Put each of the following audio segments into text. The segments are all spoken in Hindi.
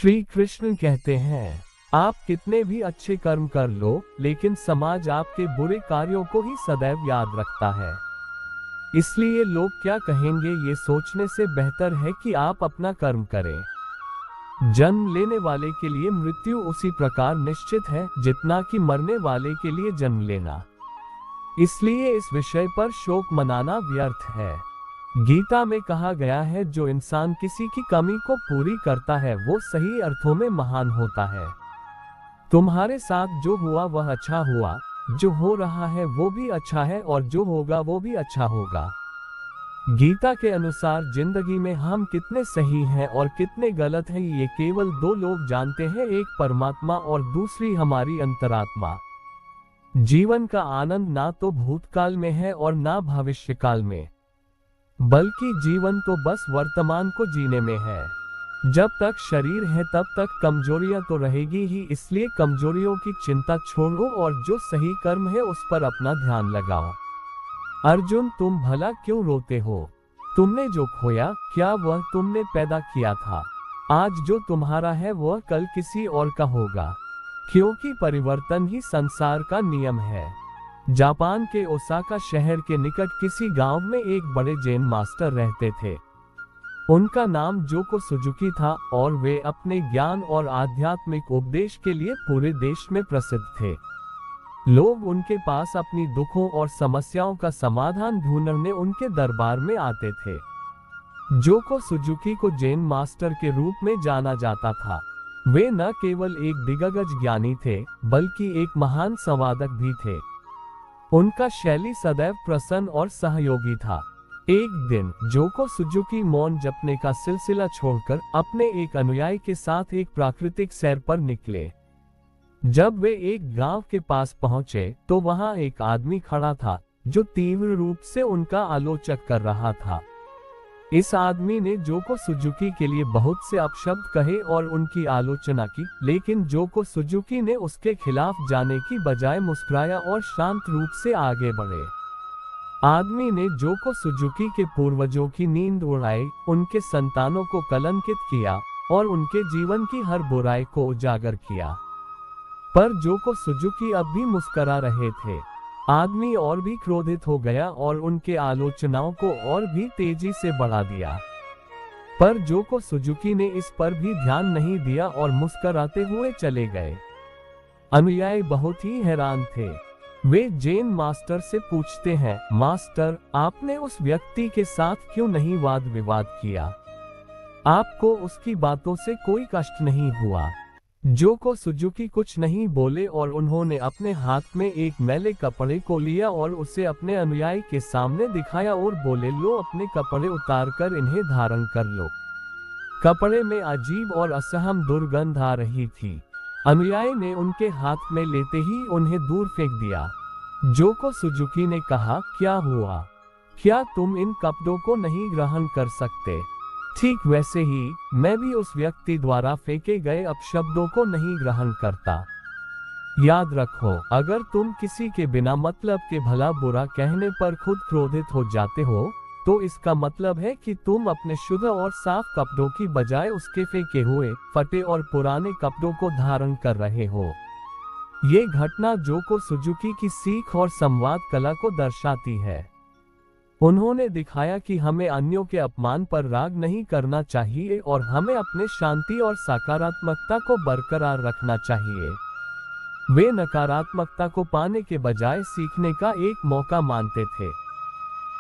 श्री कृष्ण कहते हैं, आप कितने भी अच्छे कर्म कर लो, लेकिन समाज आपके बुरे कार्यों को ही सदैव याद रखता है। इसलिए लोग क्या कहेंगे ये सोचने से बेहतर है कि आप अपना कर्म करें। जन्म लेने वाले के लिए मृत्यु उसी प्रकार निश्चित है जितना कि मरने वाले के लिए जन्म लेना। इसलिए इस विषय पर शोक मनाना व्यर्थ है। गीता में कहा गया है, जो इंसान किसी की कमी को पूरी करता है वो सही अर्थों में महान होता है। तुम्हारे साथ जो हुआ वह अच्छा हुआ, जो हो रहा है वो भी अच्छा है और जो होगा वो भी अच्छा होगा। गीता के अनुसार जिंदगी में हम कितने सही हैं और कितने गलत हैं ये केवल दो लोग जानते हैं, एक परमात्मा और दूसरी हमारी अंतरात्मा। जीवन का आनंद ना तो भूतकाल में है और ना भविष्यकाल में, बल्कि जीवन तो बस वर्तमान को जीने में है। जब तक शरीर है तब तक कमजोरियां तो रहेगी ही, इसलिए कमजोरियों की चिंता छोड़ो और जो सही कर्म है उस पर अपना ध्यान लगाओ। अर्जुन, तुम भला क्यों रोते हो? तुमने जो खोया क्या वह तुमने पैदा किया था? आज जो तुम्हारा है वह कल किसी और का होगा, क्योंकि परिवर्तन ही संसार का नियम है। जापान के ओसाका शहर के निकट किसी गांव में एक बड़े जैन मास्टर रहते थे। उनका नाम जोको सुजुकी था और वे अपने ज्ञान और आध्यात्मिक उपदेश के लिए पूरे देश में प्रसिद्ध थे। लोग उनके पास अपनी दुखों और समस्याओं का समाधान ढूंढने उनके दरबार में आते थे। जोको सुजुकी को जैन मास्टर के रूप में जाना जाता था। वे न केवल एक दिग्गज ज्ञानी थे, बल्कि एक महान संवादक भी थे। उनका शैली सदैव प्रसन्न और सहयोगी था। एक दिन जोको सुजुकी मौन जपने का सिलसिला छोड़कर अपने एक अनुयायी के साथ एक प्राकृतिक सैर पर निकले। जब वे एक गांव के पास पहुंचे तो वहां एक आदमी खड़ा था जो तीव्र रूप से उनका आलोचक कर रहा था। इस आदमी ने जोको सुजुकी के लिए बहुत से अपशब्द कहे और उनकी आलोचना की, लेकिन जोको सुजुकी ने उसके खिलाफ जाने की बजाय मुस्कुराया और शांत रूप से आगे बढ़े। आदमी ने जोको सुजुकी के पूर्वजों की नींद उड़ाई, उनके संतानों को कलंकित किया और उनके जीवन की हर बुराई को उजागर किया। पर जोको सुजुकी अब भी मुस्कुरा रहे थे। आदमी और भी क्रोधित हो गया और उनके आलोचनाओं को और भी तेजी से बढ़ा दिया। पर जोको सुजुकी ने इस पर भी ध्यान नहीं दिया और मुस्कुराते हुए चले गए। अनुयायी बहुत ही हैरान थे। वे जैन मास्टर से पूछते हैं, मास्टर, आपने उस व्यक्ति के साथ क्यों नहीं वाद विवाद किया? आपको उसकी बातों से कोई कष्ट नहीं हुआ? जोको सुजुकी कुछ नहीं बोले और उन्होंने अपने हाथ में एक मैले कपड़े को लिया और उसे अपने अनुयायी के सामने दिखाया और बोले, लो अपने कपड़े उतारकर इन्हें धारण कर लो। कपड़े में अजीब और असहम दुर्गंध आ रही थी। अनुयायी ने उनके हाथ में लेते ही उन्हें दूर फेंक दिया। जोको सुजुकी ने कहा, क्या हुआ? क्या तुम इन कपड़ों को नहीं ग्रहण कर सकते? ठीक वैसे ही मैं भी उस व्यक्ति द्वारा फेंके गए अपशब्दों को नहीं ग्रहण करता। याद रखो, अगर तुम किसी के बिना मतलब के भला बुरा कहने पर खुद क्रोधित हो जाते हो, तो इसका मतलब है कि तुम अपने शुद्ध और साफ कपड़ों की बजाय उसके फेंके हुए, फटे और पुराने कपड़ों को धारण कर रहे हो। ये घटना जोको सुजुकी की सीख और संवाद कला को दर्शाती है। उन्होंने दिखाया कि हमें अन्यों के अपमान पर राग नहीं करना चाहिए और हमें अपने शांति और सकारात्मकता को बरकरार रखना चाहिए। वे नकारात्मकता को पाने के बजाय सीखने का एक मौका मानते थे।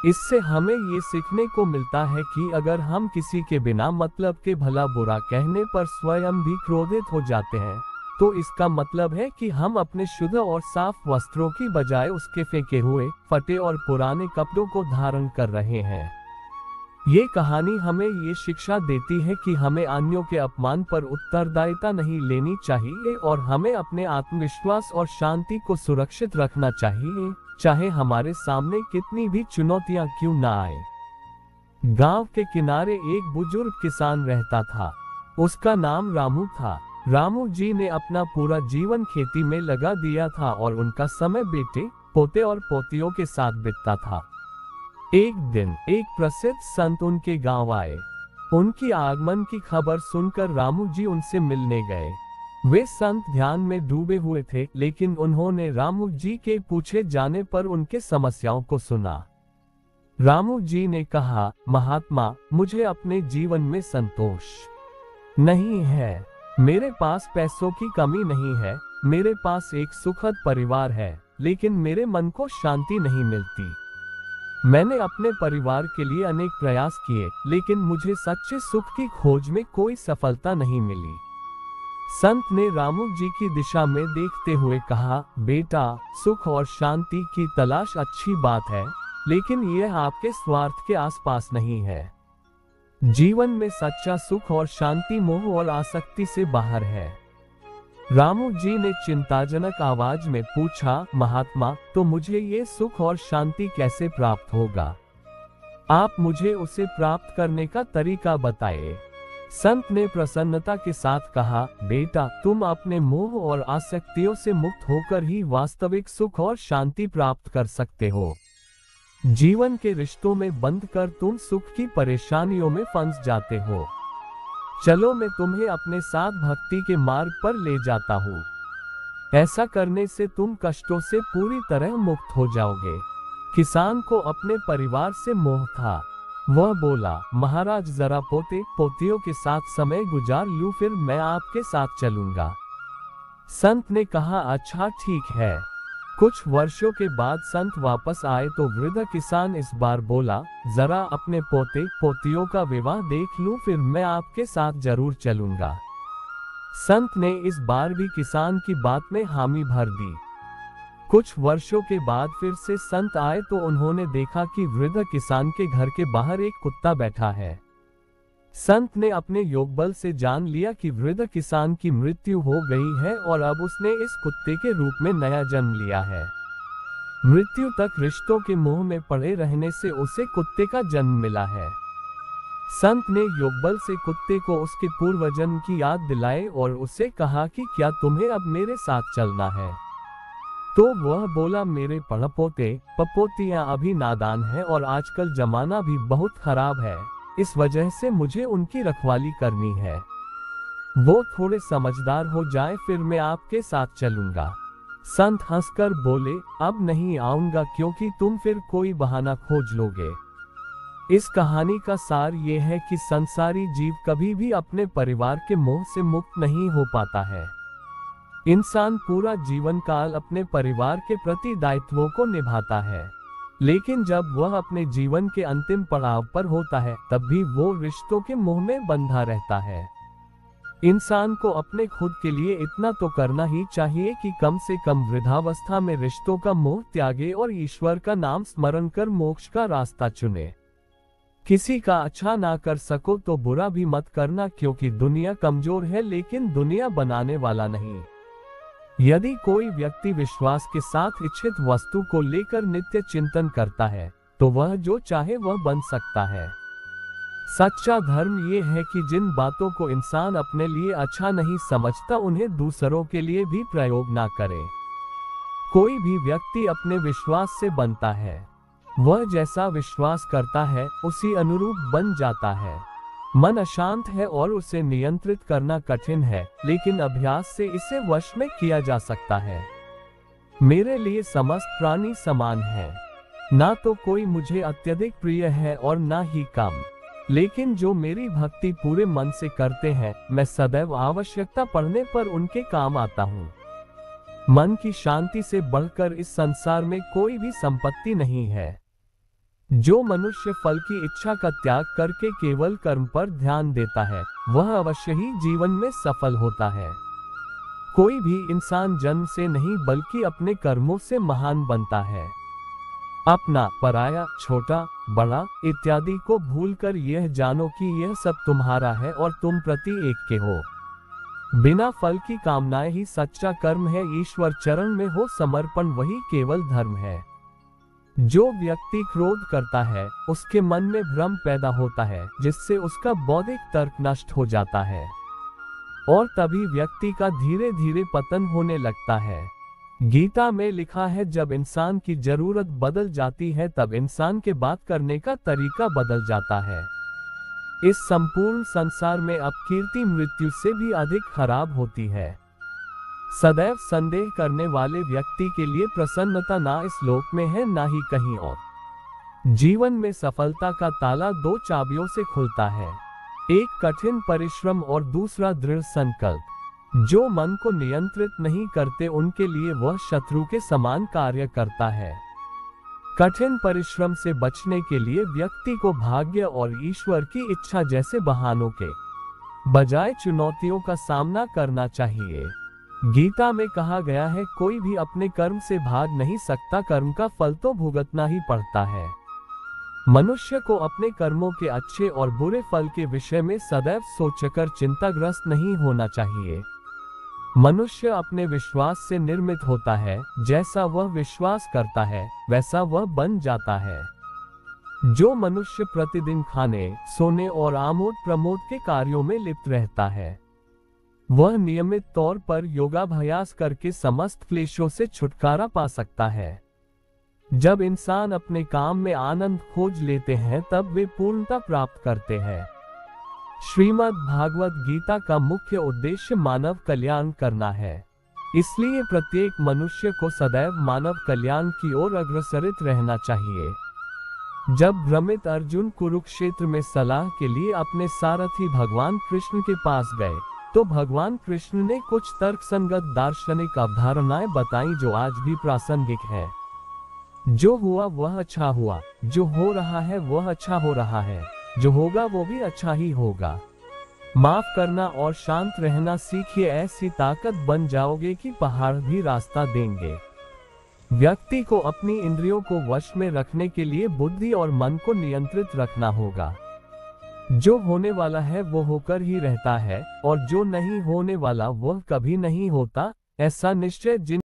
इससे हमें ये सीखने को मिलता है कि अगर हम किसी के बिना मतलब के भला बुरा कहने पर स्वयं भी क्रोधित हो जाते हैं, तो इसका मतलब है कि हम अपने शुद्ध और साफ वस्त्रों की बजाय उसके फेंके हुए, फटे और पुराने कपड़ों को धारण कर रहे हैं। ये कहानी हमें ये शिक्षा देती है कि हमें अन्यों के अपमान पर उत्तरदायिता नहीं लेनी चाहिए और हमें अपने आत्मविश्वास और शांति को सुरक्षित रखना चाहिए, चाहे हमारे सामने कितनी भी चुनौतियां क्यों ना आए। गांव के किनारे एक बुजुर्ग किसान रहता था। उसका नाम रामू था। रामू जी ने अपना पूरा जीवन खेती में लगा दिया था और उनका समय बेटे, पोते और पोतियों के साथ बीतता था। एक दिन एक प्रसिद्ध संत उनके गांव आए। उनकी आगमन की खबर सुनकर रामू जी उनसे मिलने गए। वे संत ध्यान में डूबे हुए थे, लेकिन उन्होंने रामू जी के पूछे जाने पर उनके समस्याओं को सुना। रामू जी ने कहा, महात्मा, मुझे अपने जीवन में संतोष नहीं है। मेरे पास पैसों की कमी नहीं है, मेरे पास एक सुखद परिवार है, लेकिन मेरे मन को शांति नहीं मिलती। मैंने अपने परिवार के लिए अनेक प्रयास किए, लेकिन मुझे सच्चे सुख की खोज में कोई सफलता नहीं मिली। संत ने रामू जी की दिशा में देखते हुए कहा, बेटा, सुख और शांति की तलाश अच्छी बात है, लेकिन यह आपके स्वार्थ के आसपास नहीं है। जीवन में सच्चा सुख और शांति मोह और आसक्ति से बाहर है। रामू जी ने चिंताजनक आवाज में पूछा, महात्मा, तो मुझे ये सुख और शांति कैसे प्राप्त होगा? आप मुझे उसे प्राप्त करने का तरीका बताइए। संत ने प्रसन्नता के साथ कहा, बेटा, तुम अपने मोह और आसक्तियों से मुक्त होकर ही वास्तविक सुख और शांति प्राप्त कर सकते हो। जीवन के रिश्तों में बंध कर तुम सुख की परेशानियों में फंस जाते हो। चलो, मैं तुम्हें अपने साथ भक्ति के मार्ग पर ले जाता हूँ। ऐसा करने से तुम कष्टों से पूरी तरह मुक्त हो जाओगे। किसान को अपने परिवार से मोह था। वह बोला, महाराज, जरा पोते पोतियों के साथ समय गुजार लूं, फिर मैं आपके साथ चलूंगा। संत ने कहा, अच्छा, ठीक है। कुछ वर्षों के बाद संत वापस आए तो वृद्ध किसान इस बार बोला, जरा अपने पोते पोतियों का विवाह देख लूं, फिर मैं आपके साथ जरूर चलूंगा। संत ने इस बार भी किसान की बात में हामी भर दी। कुछ वर्षों के बाद फिर से संत आए तो उन्होंने देखा कि वृद्ध किसान के घर के बाहर एक कुत्ता बैठा है। संत ने अपने योगबल से जान लिया कि वृद्ध किसान की मृत्यु हो गई है और अब उसने इस कुत्ते के रूप में नया जन्म लिया है। मृत्यु तक रिश्तों के मोह में पड़े रहने से उसे कुत्ते का जन्म मिला है। संत ने योगबल से कुत्ते को उसके पूर्व जन्म की याद दिलाई और उससे कहा कि क्या तुम्हें अब मेरे साथ चलना है? तो वह बोला, मेरे पड़पोते पपोतियां अभी नादान हैं और आजकल जमाना भी बहुत खराब है, इस वजह से मुझे उनकी रखवाली करनी है। वो थोड़े समझदार हो जाए फिर मैं आपके साथ चलूंगा। संत हंसकर बोले, अब नहीं आऊंगा, क्योंकि तुम फिर कोई बहाना खोज लोगे। इस कहानी का सार ये है कि संसारी जीव कभी भी अपने परिवार के मोह से मुक्त नहीं हो पाता है। इंसान पूरा जीवन काल अपने परिवार के प्रति दायित्वों को निभाता है, लेकिन जब वह अपने जीवन के अंतिम पड़ाव पर होता है तब भी वो रिश्तों के मोह में बंधा रहता है। इंसान को अपने खुद के लिए इतना तो करना ही चाहिए कि कम से कम वृद्धावस्था में रिश्तों का मोह त्यागे और ईश्वर का नाम स्मरण कर मोक्ष का रास्ता चुने। किसी का अच्छा ना कर सको तो बुरा भी मत करना, क्योंकि दुनिया कमजोर है लेकिन दुनिया बनाने वाला नहीं। यदि कोई व्यक्ति विश्वास के साथ इच्छित वस्तु को लेकर नित्य चिंतन करता है तो वह जो चाहे वह बन सकता है। सच्चा धर्म ये है कि जिन बातों को इंसान अपने लिए अच्छा नहीं समझता उन्हें दूसरों के लिए भी प्रयोग ना करे। कोई भी व्यक्ति अपने विश्वास से बनता है। वह जैसा विश्वास करता है उसी अनुरूप बन जाता है। मन अशांत है और उसे नियंत्रित करना कठिन है, लेकिन अभ्यास से इसे वश में किया जा सकता है। मेरे लिए समस्त प्राणी समान है। ना तो कोई मुझे अत्यधिक प्रिय है और ना ही कम, लेकिन जो मेरी भक्ति पूरे मन से करते हैं मैं सदैव आवश्यकता पड़ने पर उनके काम आता हूँ। मन की शांति से बढ़कर इस संसार में कोई भी संपत्ति नहीं है। जो मनुष्य फल की इच्छा का त्याग करके केवल कर्म पर ध्यान देता है वह अवश्य ही जीवन में सफल होता है। कोई भी इंसान जन्म से नहीं बल्कि अपने कर्मों से महान बनता है। अपना, पराया, छोटा, बड़ा इत्यादि को भूलकर यह जानो कि यह सब तुम्हारा है और तुम प्रति एक के हो। बिना फल की कामनाएं ही सच्चा कर्म है। ईश्वर चरण में हो समर्पण वही केवल धर्म है। जो व्यक्ति क्रोध करता है उसके मन में भ्रम पैदा होता है, जिससे उसका बौद्धिक तर्क नष्ट हो जाता है और तभी व्यक्ति का धीरे धीरे पतन होने लगता है। गीता में लिखा है, जब इंसान की जरूरत बदल जाती है तब इंसान के बात करने का तरीका बदल जाता है। इस संपूर्ण संसार में अब कीर्ति मृत्यु से भी अधिक खराब होती है। सदैव संदेह करने वाले व्यक्ति के लिए प्रसन्नता ना इस लोक में है ना ही कहीं और। जीवन में सफलता का ताला दो चाबियों से खुलता है, एक कठिन परिश्रम और दूसरा दृढ़ संकल्प। जो मन को नियंत्रित नहीं करते उनके लिए वह शत्रु के समान कार्य करता है। कठिन परिश्रम से बचने के लिए व्यक्ति को भाग्य और ईश्वर की इच्छा जैसे बहानों के बजाय चुनौतियों का सामना करना चाहिए। गीता में कहा गया है, कोई भी अपने कर्म से भाग नहीं सकता, कर्म का फल तो भुगतना ही पड़ता है। मनुष्य को अपने कर्मों के अच्छे और बुरे फल के विषय में सदैव सोचकर चिंताग्रस्त नहीं होना चाहिए। मनुष्य अपने विश्वास से निर्मित होता है, जैसा वह विश्वास करता है वैसा वह बन जाता है। जो मनुष्य प्रतिदिन खाने, सोने और आमोद प्रमोद के कार्यों में लिप्त रहता है, वह नियमित तौर पर योगाभ्यास करके समस्त क्लेशों से छुटकारा पा सकता है। जब इंसान अपने काम में आनंद खोज लेते हैं तब वे पूर्णता प्राप्त करते हैं। श्रीमद् भागवत गीता का मुख्य उद्देश्य मानव कल्याण करना है, इसलिए प्रत्येक मनुष्य को सदैव मानव कल्याण की ओर अग्रसरित रहना चाहिए। जब भ्रमित अर्जुन कुरुक्षेत्र में सलाह के लिए अपने सारथी भगवान कृष्ण के पास गए, तो भगवान कृष्ण ने कुछ तर्कसंगत दार्शनिक अवधारणाएं बताई जो आज भी प्रासंगिक है। जो हुआ वह अच्छा हुआ, जो हो रहा है वह अच्छा हो रहा है, जो होगा वो भी अच्छा ही होगा। माफ करना और शांत रहना सीखिए, ऐसी ताकत बन जाओगे कि पहाड़ भी रास्ता देंगे। व्यक्ति को अपनी इंद्रियों को वश में रखने के लिए बुद्धि और मन को नियंत्रित रखना होगा। जो होने वाला है वो होकर ही रहता है और जो नहीं होने वाला वह कभी नहीं होता, ऐसा निश्चय जिन